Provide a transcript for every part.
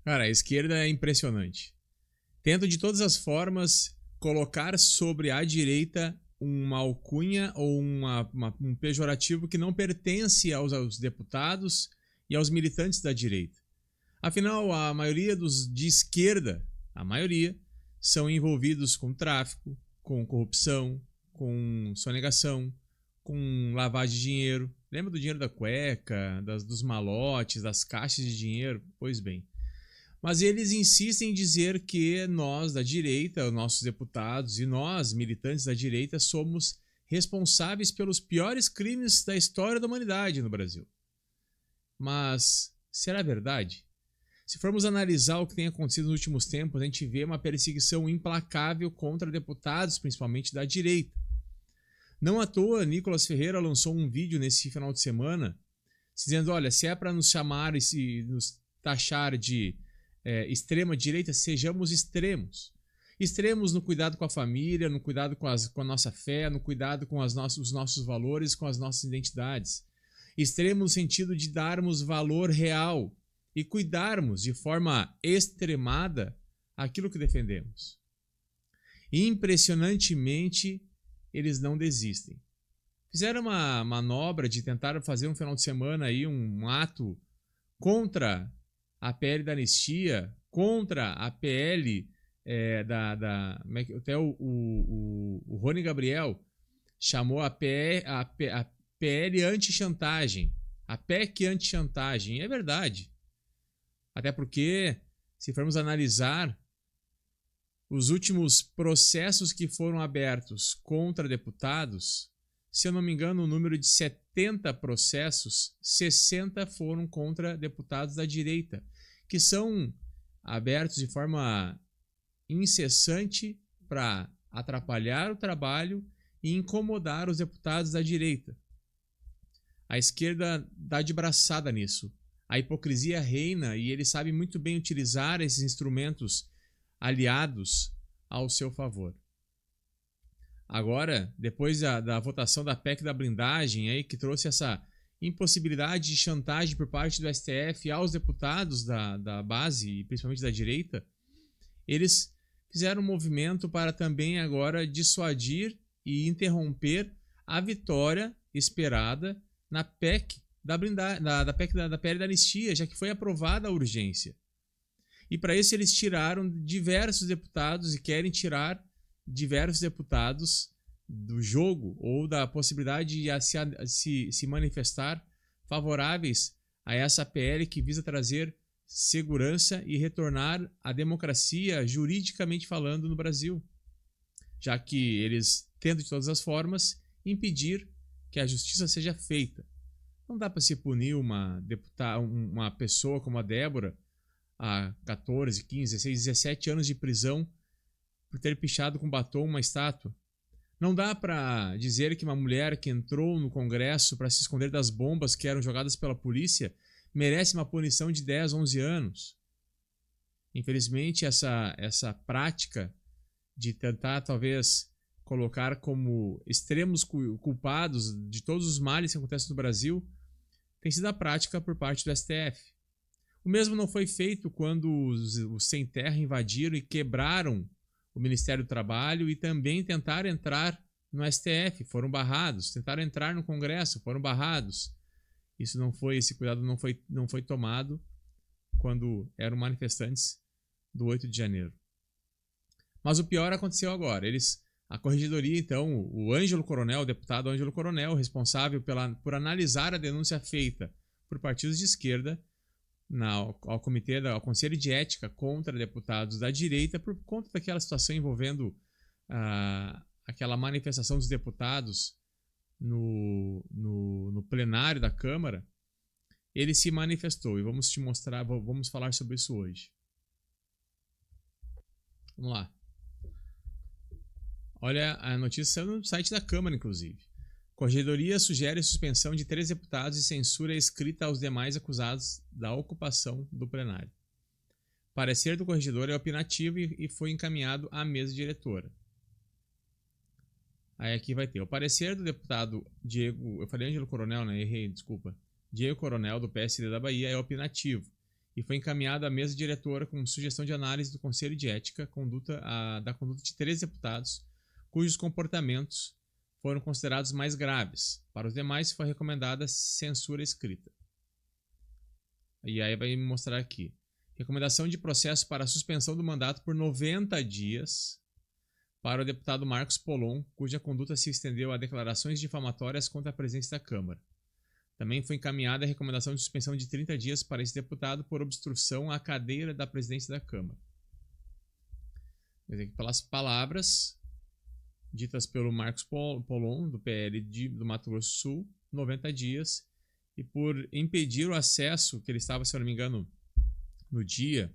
Cara, a esquerda é impressionante. Tenta de todas as formas colocar sobre a direita uma alcunha ou um pejorativo que não pertence aos deputados e aos militantes da direita. Afinal, a maioria dos de esquerda, a maioria, são envolvidos com tráfico, com corrupção, com sonegação, com lavagem de dinheiro. Lembra do dinheiro da cueca, dos malotes, das caixas de dinheiro? Pois bem. Mas eles insistem em dizer que nós, da direita, nossos deputados e nós, militantes da direita, somos responsáveis pelos piores crimes da história da humanidade no Brasil. Mas será verdade? Se formos analisar o que tem acontecido nos últimos tempos, a gente vê uma perseguição implacável contra deputados, principalmente da direita. Não à toa, Nicolas Ferreira lançou um vídeo nesse final de semana dizendo, olha, se é para nos chamar e nos taxar de extrema direita, sejamos extremos. Extremos no cuidado com a família, no cuidado com a nossa fé, no cuidado com os nossos valores, com as nossas identidades. Extremo no sentido de darmos valor real e cuidarmos de forma extremada aquilo que defendemos. Impressionantemente, eles não desistem. Fizeram uma manobra de tentar fazer um final de semana aí, um ato contra a PL da anistia, contra a PL até o Rony Gabriel chamou a PL anti-chantagem, a PEC anti-chantagem. É verdade. Até porque, se formos analisar os últimos processos que foram abertos contra deputados, se eu não me engano, o número de 70 processos, 60 foram contra deputados da direita, que são abertos de forma incessante para atrapalhar o trabalho e incomodar os deputados da direita. A esquerda dá de braçada nisso. A hipocrisia reina e ele sabe muito bem utilizar esses instrumentos aliados ao seu favor. Agora, depois da votação da PEC da blindagem, aí, que trouxe essa impossibilidade de chantagem por parte do STF aos deputados da base, e principalmente da direita, eles fizeram um movimento para também agora dissuadir e interromper a vitória esperada na PEC da PL da anistia, já que foi aprovada a urgência. E para isso eles tiraram diversos deputados e querem tirar diversos deputados do jogo ou da possibilidade de se manifestar favoráveis a essa PL que visa trazer segurança e retornar a democracia juridicamente falando no Brasil, já que eles tentam de todas as formas impedir que a justiça seja feita. Não dá para se punir uma pessoa como a Débora a 14, 15, 16, 17 anos de prisão por ter pichado com batom uma estátua. Não dá para dizer que uma mulher que entrou no Congresso para se esconder das bombas que eram jogadas pela polícia merece uma punição de 10, 11 anos. Infelizmente, essa prática de tentar talvez colocar como extremos culpados de todos os males que acontecem no Brasil tem sido a prática por parte do STF. O mesmo não foi feito quando os sem terra invadiram e quebraram o Ministério do Trabalho e também tentaram entrar no STF, foram barrados, tentaram entrar no Congresso, foram barrados. Esse cuidado não foi tomado quando eram manifestantes do 8 de janeiro. Mas o pior aconteceu agora. A corregedoria, então, o Ângelo Coronel, o deputado Ângelo Coronel, responsável por analisar a denúncia feita por partidos de esquerda ao Conselho de Ética contra deputados da direita por conta daquela situação envolvendo aquela manifestação dos deputados no plenário da Câmara. Ele se manifestou e vamos falar sobre isso hoje. Vamos lá. Olha a notícia no site da Câmara, inclusive. Corregedoria sugere suspensão de 3 deputados e censura escrita aos demais acusados da ocupação do plenário. Parecer do corregedor é opinativo e foi encaminhado à mesa diretora. Aí aqui vai ter o parecer do deputado Diego... Eu falei Ângelo Coronel, né? Errei, desculpa. Diego Coronel, do PSD da Bahia, é opinativo e foi encaminhado à mesa diretora com sugestão de análise do Conselho de Ética da conduta de 13 deputados, cujos comportamentos foram considerados mais graves. Para os demais, foi recomendada censura escrita. E aí vai me mostrar aqui. Recomendação de processo para a suspensão do mandato por 90 dias para o deputado Marcos Polon, cuja conduta se estendeu a declarações difamatórias contra a presidência da Câmara. Também foi encaminhada a recomendação de suspensão de 30 dias para esse deputado por obstrução à cadeira da presidência da Câmara. Pelas palavras ditas pelo Marcos Polon, do PL do Mato Grosso do Sul, 90 dias, e por impedir o acesso, que ele estava, se eu não me engano, no dia,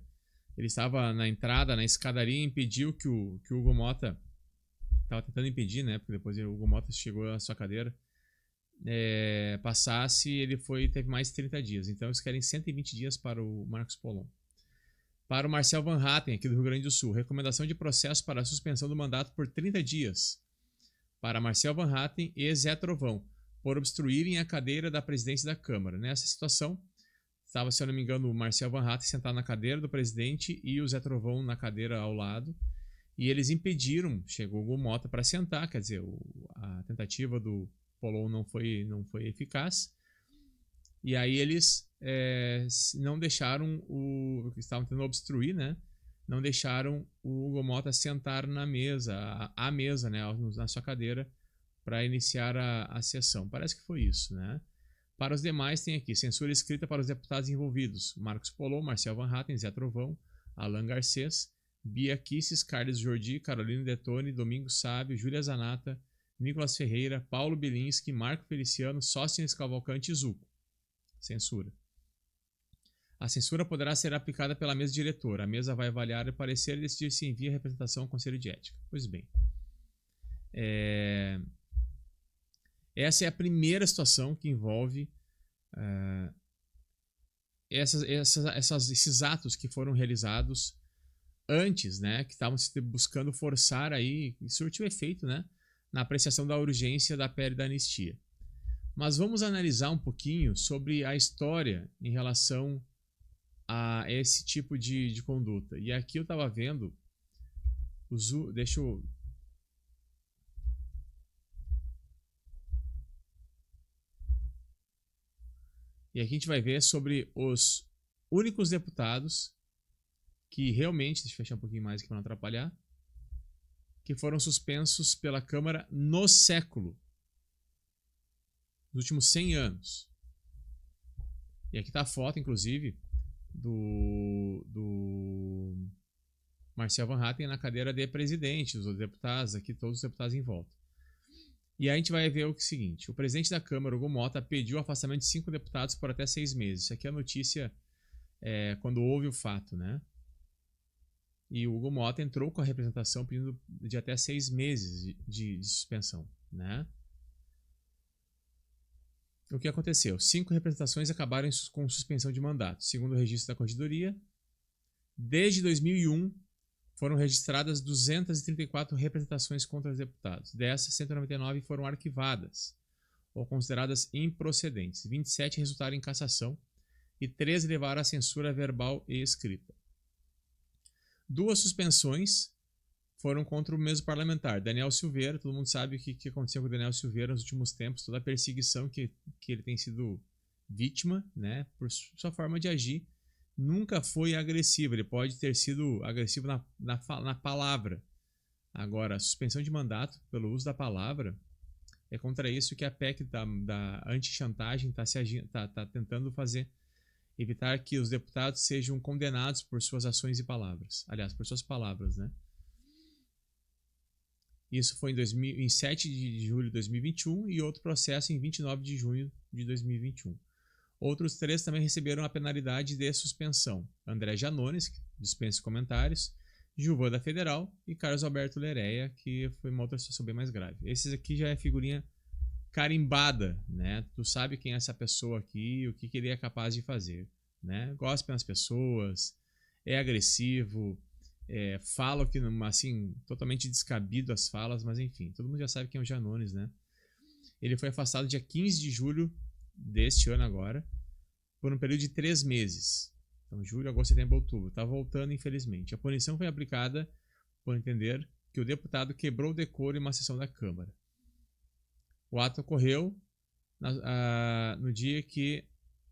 ele estava na entrada, na escadaria, e impediu que o Hugo Motta, estava tentando impedir, né, porque depois o Hugo Motta chegou à sua cadeira, passasse, ele teve mais 30 dias. Então eles querem 120 dias para o Marcos Polon. Para o Marcel Van Hatten, aqui do Rio Grande do Sul, recomendação de processo para a suspensão do mandato por 30 dias. Para Marcel Van Hatten e Zé Trovão, por obstruírem a cadeira da presidência da Câmara. Nessa situação, estava, se eu não me engano, o Marcel Van Hatten sentado na cadeira do presidente e o Zé Trovão na cadeira ao lado. E eles impediram, chegou o Hugo Motta para sentar, quer dizer, a tentativa do Polon não foi eficaz. E aí eles não deixaram estavam tentando obstruir, né? Não deixaram o Hugo Motta sentar na mesa, à mesa, né? Na sua cadeira, para iniciar a sessão. Parece que foi isso, né? Para os demais tem aqui censura escrita para os deputados envolvidos: Marcos Polon, Marcel Van Hatten, Zé Trovão, Alan Garcês, Bia Kicis, Carlos Jordi, Carolina Detoni, Domingos Sábio, Júlia Zanata, Nicolas Ferreira, Paulo Bilinski, Marco Feliciano, Sóstenes Cavalcante e Zuco. Censura. A censura poderá ser aplicada pela mesa diretora. A mesa vai avaliar o parecer e decidir se envia a representação ao Conselho de Ética. Pois bem. Essa é a primeira situação que envolve esses atos que foram realizados antes, né? Que estavam buscando forçar aí, e surtiu efeito, né? Na apreciação da urgência da PL da anistia. Mas vamos analisar um pouquinho sobre a história em relação a esse tipo de conduta. E aqui eu estava vendo, deixa eu... E aqui a gente vai ver sobre os únicos deputados que realmente, deixa eu fechar um pouquinho mais aqui para não atrapalhar, que foram suspensos pela Câmara no século, nos últimos 100 anos. E aqui está a foto, inclusive, do Marcel Van Hatten na cadeira de presidente, os deputados, aqui todos os deputados em volta. E aí a gente vai ver o seguinte: o presidente da Câmara, Hugo Motta, pediu o afastamento de 5 deputados por até 6 meses. Isso aqui é a notícia quando houve o fato, né? E o Hugo Motta entrou com a representação pedindo de até 6 meses de suspensão, né? O que aconteceu? 5 representações acabaram com suspensão de mandato. Segundo o registro da Corregedoria, desde 2001 foram registradas 234 representações contra os deputados. Dessas, 199 foram arquivadas ou consideradas improcedentes. 27 resultaram em cassação e 13 levaram à censura verbal e escrita. 2 suspensões foram contra o mesmo parlamentar, Daniel Silveira. Todo mundo sabe o que aconteceu com o Daniel Silveira nos últimos tempos, toda a perseguição que ele tem sido vítima, né, por sua forma de agir. Nunca foi agressivo, ele pode ter sido agressivo na palavra. Agora, a suspensão de mandato pelo uso da palavra é contra isso que a PEC da anti-chantagem está tentando fazer. Evitar que os deputados sejam condenados por suas ações e palavras. Aliás, por suas palavras, né? Isso foi em 7 de julho de 2021 e outro processo em 29 de junho de 2021. Outros 3 também receberam a penalidade de suspensão: André Janones, que dispensa comentários, Gilvan da Federal e Carlos Alberto Lereia, que foi uma outra situação bem mais grave. Esses aqui já é figurinha carimbada, né? Tu sabe quem é essa pessoa aqui, o que ele é capaz de fazer, né? Gospe nas pessoas, é agressivo, fala que assim, totalmente descabido as falas, mas enfim, todo mundo já sabe quem é o Janones, né? Ele foi afastado dia 15 de julho deste ano agora, por um período de 3 meses. Então, julho, agosto, setembro, outubro. Está voltando, infelizmente. A punição foi aplicada por entender que o deputado quebrou o decoro em uma sessão da Câmara. O ato ocorreu no dia que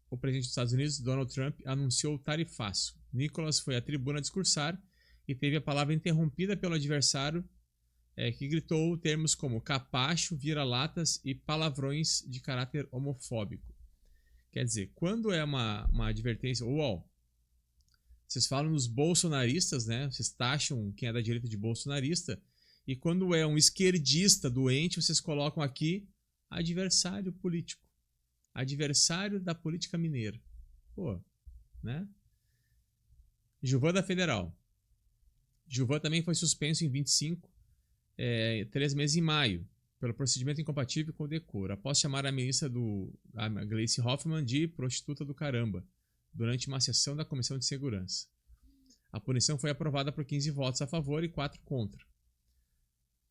o presidente dos Estados Unidos, Donald Trump, anunciou o tarifaço. Nicholas foi à tribuna discursar e teve a palavra interrompida pelo adversário, que gritou termos como capacho, vira-latas e palavrões de caráter homofóbico. Quer dizer, quando é uma advertência, vocês falam nos bolsonaristas, né? Vocês taxam quem é da direita de bolsonarista, e quando é um esquerdista doente, vocês colocam aqui adversário político. Adversário da política mineira. Pô, né? Gilvan da Federal. Gilvan também foi suspenso em 25, 3 meses em maio, pelo procedimento incompatível com o decoro, após chamar a ministra a Gleice Hoffmann de prostituta do caramba, durante uma sessão da Comissão de Segurança. A punição foi aprovada por 15 votos a favor e 4 contra.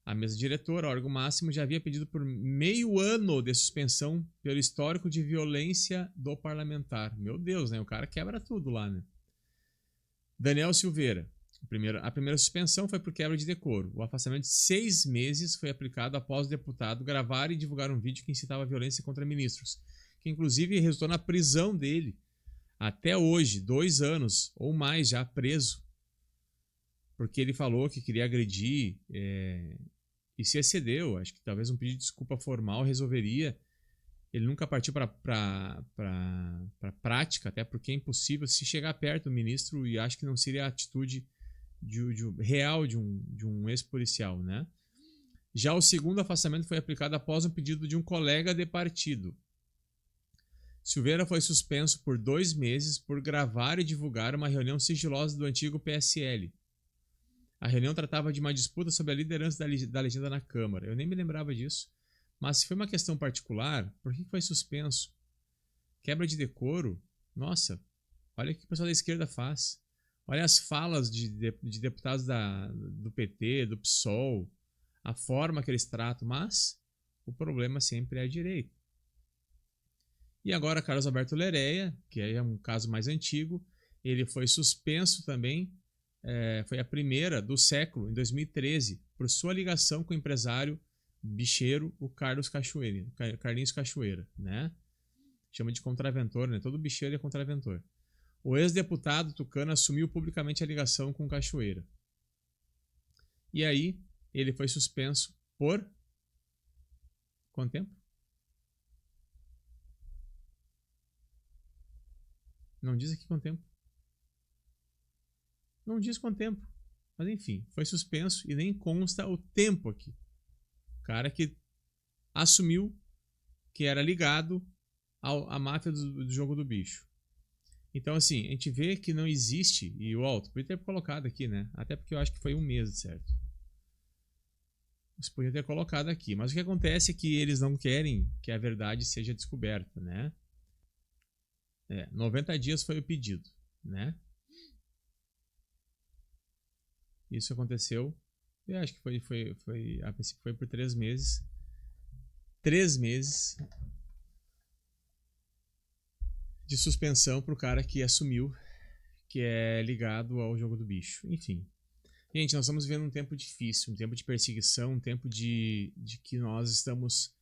A mesa diretora, órgão máximo, já havia pedido por meio ano de suspensão pelo histórico de violência do parlamentar. Meu Deus, né? O cara quebra tudo lá, né? Daniel Silveira. A primeira suspensão foi por quebra de decoro. O afastamento de 6 meses foi aplicado após o deputado gravar e divulgar um vídeo que incitava a violência contra ministros, que inclusive resultou na prisão dele. Até hoje, 2 anos ou mais já preso, porque ele falou que queria agredir e se excedeu. Acho que talvez um pedido de desculpa formal resolveria. Ele nunca partiu para prática, até porque é impossível se chegar perto do ministro, e acho que não seria a atitude real de um ex-policial, né? Já o segundo afastamento foi aplicado após um pedido de um colega de partido. Silveira foi suspenso por 2 meses por gravar e divulgar uma reunião sigilosa do antigo PSL. A reunião tratava de uma disputa sobre a liderança da legenda na Câmara. Eu nem me lembrava disso. Mas se foi uma questão particular, por que foi suspenso? Quebra de decoro? Nossa, olha o que o pessoal da esquerda faz. Olha as falas de deputados do PT, do PSOL, a forma que eles tratam, mas o problema sempre é a direita. E agora Carlos Alberto Lereia, que é um caso mais antigo, ele foi suspenso também, foi a primeira do século, em 2013, por sua ligação com o empresário bicheiro, o Carlinhos Cachoeira, né? Chama de contraventor, né? Todo bicheiro é contraventor. O ex-deputado tucano assumiu publicamente a ligação com Cachoeira. E aí, ele foi suspenso por... quanto tempo? Não diz aqui quanto tempo. Não diz quanto tempo. Mas enfim, foi suspenso e nem consta o tempo aqui. O cara que assumiu que era ligado à máfia do jogo do bicho. Então, assim, a gente vê que não existe, e o Alto podia ter colocado aqui, né? Até porque eu acho que foi 1 mês, certo? Você podia ter colocado aqui. Mas o que acontece é que eles não querem que a verdade seja descoberta, né? 90 dias foi o pedido, né? Isso aconteceu, eu acho que a princípio foi por 3 meses. 3 meses de suspensão para o cara que assumiu que é ligado ao jogo do bicho. Enfim. Gente, nós estamos vivendo um tempo difícil, um tempo de perseguição, um tempo de que nós estamos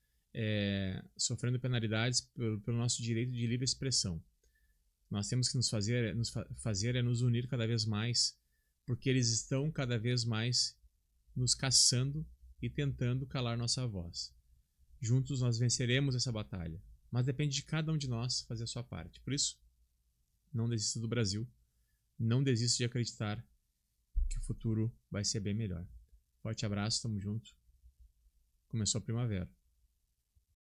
sofrendo penalidades pelo nosso direito de livre expressão. Nós temos que nos unir cada vez mais, porque eles estão cada vez mais nos caçando e tentando calar nossa voz. Juntos nós venceremos essa batalha, mas depende de cada um de nós fazer a sua parte. Por isso, não desista do Brasil, não desista de acreditar que o futuro vai ser bem melhor. Forte abraço, tamo junto. Começou a primavera.